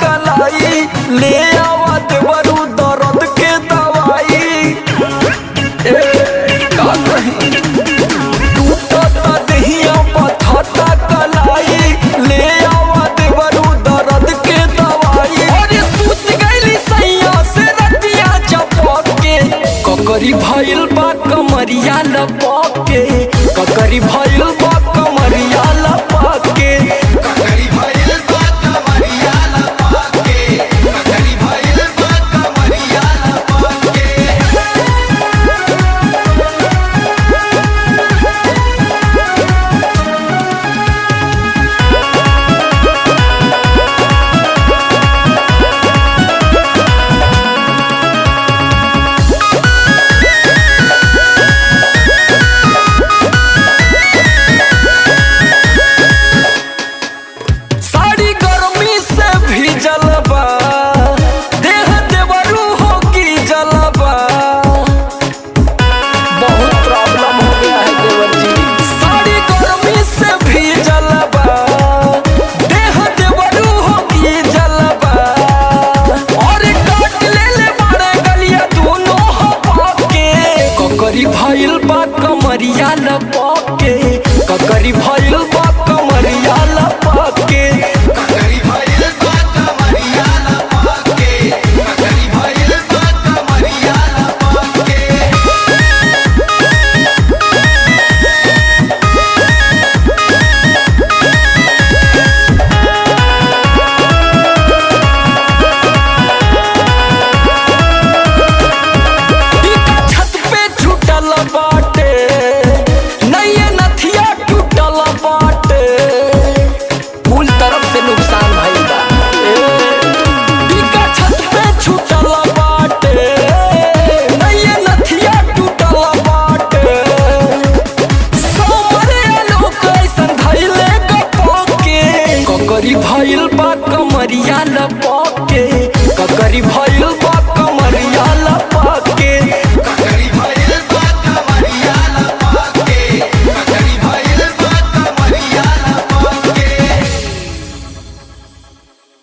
ले आवा देवरू दर्द के दवाई का कहीं टूटता देहिया पथता कलाई ले आवा देवरू दर्द के दवाई अरे सूत गईली सैया से रतिया चपक के ककरी भइल बा कमरिया लपक के ककरी भइल बा कमरिया लपक के भइल बा कमरिया लपक के ककरी भइल बा कमरिया लपक के ककरी भइल बा कमरिया लपक के ककरी भइल बा कमरिया लपक के बाटे नैये नथिया टूटल बाटे कुल तरफ से नुकसान भइल बा छत पे छूटल बाटे नैये नथिया टूटल बाटे सोमरे लोग ऐसन धइले गपके ककरी भइल बा कमरिया